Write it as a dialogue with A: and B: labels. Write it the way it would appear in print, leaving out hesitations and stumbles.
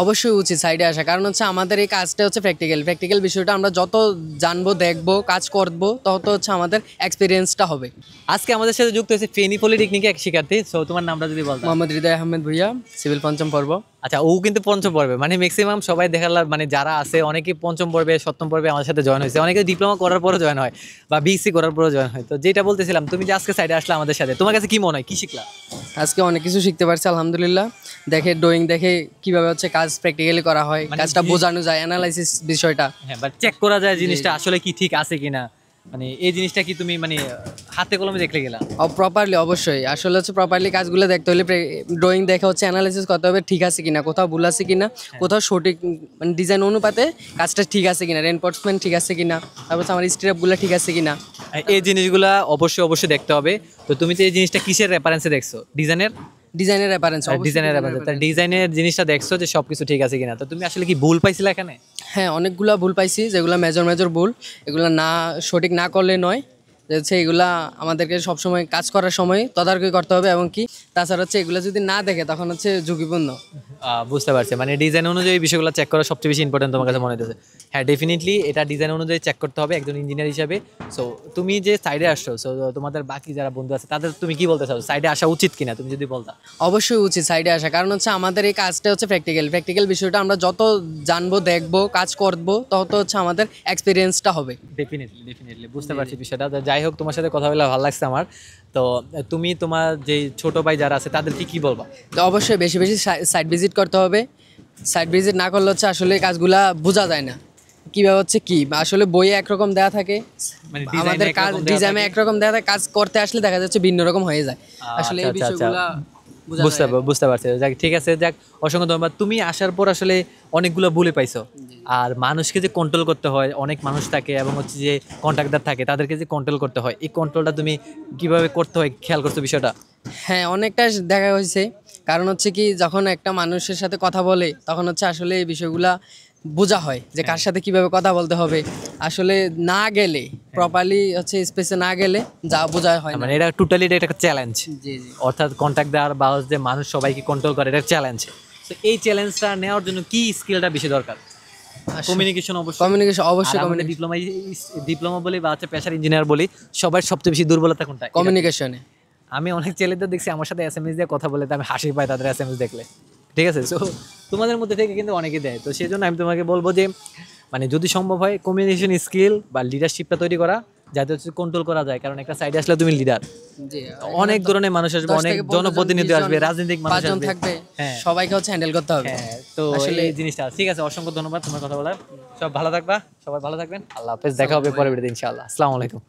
A: অবশ্যই উচিত সাইডে আসা, কারণ হচ্ছে আমাদের এই কাজটা হচ্ছে প্র্যাকটিক্যাল বিষয়টা আমরা যত জানবো দেখবো কাজ করবো তত হচ্ছে আমাদের এক্সপিরিয়েন্সটা হবে।
B: আজকে আমাদের সাথে যুক্ত হয়েছে ফেনী পলিটেকনিকে এক শিক্ষার্থী। সো তোমার নামটা যদি বলতো।
A: মোহাম্মদ হৃদয় আহমেদ ভুইয়া, সিভিল পঞ্চম পর্ব।
B: আচ্ছা, ও কিন্তু পঞ্চম পর্বে, মানে ম্যাক্সিমাম সবাই দেখালাম, মানে যারা আছে অনেকে পঞ্চম পর্বে সপ্তম পর্বে আমাদের সাথে জয়েন হয়েছে, অনেকে ডিপ্লোমা করার পরও জয়েন হয় বা বিএসসি করার পরও জয়েন হয়। তো যেটা বলতেছিলাম, তুমি যে আজকে সাইডে আসলে আমাদের সাথে, তোমার কাছে কি মনে হয়, কি শিখলা?
A: আজকে অনেক কিছু শিখতে পারছি আলহামদুলিল্লাহ। দেখে ড্রয়িং দেখে কিভাবে হচ্ছে কাজ প্র্যাকটিক্যালি করা হয়,
B: মানে
A: কাজটা বোঝানো যায়, অ্যানালাইসিস বিষয়টা।
B: হ্যাঁ, বাট চেক করা যায় জিনিসটা আসলে কি ঠিক আছে কিনা, মানে এই জিনিসটা কি তুমি মানে হাতে কলমে দেখলে গেলা?
A: প্রপারলি অবশ্যই, আসলে হচ্ছে প্রপারলি কাজগুলো দেখতে হলে ড্রয়িং দেখে হচ্ছে অ্যানালাইসিস করতে হবে ঠিক আছে কিনা, কোথাও ভুল আছে কিনা, কোথাও সঠিক মানে ডিজাইন অনুপাতে কাজটা ঠিক আছে কিনা, রেনফোর্সমেন্ট ঠিক আছে কিনা, তারপর হচ্ছে আমার স্ট্রেপগুলো ঠিক আছে কিনা।
B: এই জিনিসগুলা অবশ্যই দেখতে হবে। তো তুমি তো এই জিনিসটা কিসের রেফারেন্সে দেখছো?
A: ডিজাইনের রেফারেন্স,
B: ডিজাইনের জিনিসটা দেখছো যে সবকিছু ঠিক আছে কিনা। তো তুমি আসলে কি ভুল পাইছিলা এখানে?
A: হ্যাঁ, অনেকগুলা ভুল পাইছি, যেগুলো মেজর ভুল, এগুলো না সঠিক না করলে নয়। যে হচ্ছে এগুলা আমাদেরকে সবসময় কাজ করার সময় তদারকি করতে হবে, এবং কি তাছাড়া হচ্ছে এগুলো যদি না দেখে তখন হচ্ছে ঝুঁকিপূর্ণ।
B: বুঝতে পারছি, মানে ডিজাইন অনুযায়ী বিষয়গুলো চেক করা সবচেয়ে বেশি ইম্পর্টেন্ট তোমার কাছে মনে হচ্ছে। হ্যাঁ, ডেফিনেটলি এটা ডিজাইন অনুযায়ী চেক করতে হবে একজন ইঞ্জিনিয়ার হিসাবে। সো তুমি যে সাইডে আসছো, সো তোমাদের বাকি যারা বন্ধু আছে তাদের তুমি কি বলতে চাও, সাইডে আসা উচিত কিনা তুমি যদি বলতা?
A: অবশ্যই উচিত সাইডে আসা, কারণ হচ্ছে আমাদের এই কাজটা হচ্ছে প্র্যাকটিক্যাল বিষয়টা আমরা যত জানবো দেখবো কাজ করবো তত হচ্ছে আমাদের এক্সপিরিয়েন্সটা হবে।
B: ডেফিনেটলি বুঝতে পারছি বিষয়টা। তো যাই হোক, তোমার সাথে কথা বলে ভালো লাগছে আমার। তো তুমি তোমার যে ছোট ভাই যারা আছে তাদেরকে কি বলবা?
A: তো অবশ্যই বেশি বেশি সাইট ভিজিট করতে হবে। সাইট ভিজিট না করলে হচ্ছে আসলে কাজগুলা বোঝা যায় না কীভাবে হচ্ছে কি, আসলে বইয়ে একরকম দেওয়া থাকে,
B: মানে
A: আমাদের কাজ ডিজাইনে একরকম দেওয়া থাকে, কাজ করতে আসলে দেখা যাচ্ছে ভিন্ন রকম হয়ে যায়। আসলে এই বিষয়গুলা
B: বুঝতে পারছি। যাক, ঠিক আছে, যাক, অসংখ্য ধন্যবাদ। তুমি আসার পর আসলে অনেকগুলো ভুলে পাইছো। আর মানুষকে যে কন্ট্রোল করতে হয়, অনেক মানুষ থাকে এবং হচ্ছে যে কন্ট্রাক্টর থাকে, তাদেরকে যে কন্ট্রোল করতে হয়, এই কন্ট্রোলটা তুমি কিভাবে করতে হয় খেয়াল করছো বিষয়টা?
A: হ্যাঁ, অনেকটা দেখা হয়েছে। কারণ হচ্ছে কি, যখন একটা মানুষের সাথে কথা বলে তখন হচ্ছে আসলে এই বিষয়গুলা বোঝা হয় যে কার সাথে কিভাবে কথা বলতে হবে। আসলে না গেলে প্রপারলি হচ্ছে স্পেসে না গেলে যা বোঝা হয় না।
B: মানে এটা টোটালি এটা একটা চ্যালেঞ্জ।
A: জি জি,
B: অর্থাৎ কন্ট্রাক্টর বা যে মানুষ সবাইকে কন্ট্রোল করে, এটা চ্যালেঞ্জ। তো এই চ্যালেঞ্জটা নেওয়ার জন্য কি স্কিলটা বেশি দরকার? কমিউনিকেশন অবশ্যই। আমাদের ডিপ্লোমা বলি বা হচ্ছে পেশার ইঞ্জিনিয়ার বলি, সবার সবচেয়ে বেশি দুর্বলতা কোনটা?
A: কমিউনিকেশনে।
B: আমি অনেক ছেলেদের দেখছি আমার সাথে এসএমএস দিয়ে কথা বলে, তো আমি হাসি পাই তাদের এসএমএস দেখলে। ঠিক আছে, সো তোমাদের মধ্যে থেকে কিন্তু অনেকেই দেয়। তো সেই জন্য আমি তোমাকে বলবো যে মানে যদি সম্ভব হয় কমিউনিকেশন স্কিল বা লিডারশিপটা তৈরি করা, যাতে হচ্ছে কন্ট্রোল করা যায়। কারণ একটা সাইডে আসলে তুমি লিডার, অনেক ধরনের মানুষ আসবে, অনেক জনপ্রতিনিধি আসবে, রাজনৈতিক মানুষ আসবে,
A: হ্যাঁ, সবাইকে হচ্ছে হ্যান্ডেল করতে হবে।
B: হ্যাঁ, তো আসলে এই জিনিসটা ঠিক আছে। অসংখ্য ধন্যবাদ তোমার কথা বলার। সব ভালো থাকবা, সবাই ভালো থাকবেন। আল্লাহ হাফেজ, দেখা হবে পরের ভিডিওতে ইনশাআল্লাহ। আসসালামু আলাইকুম।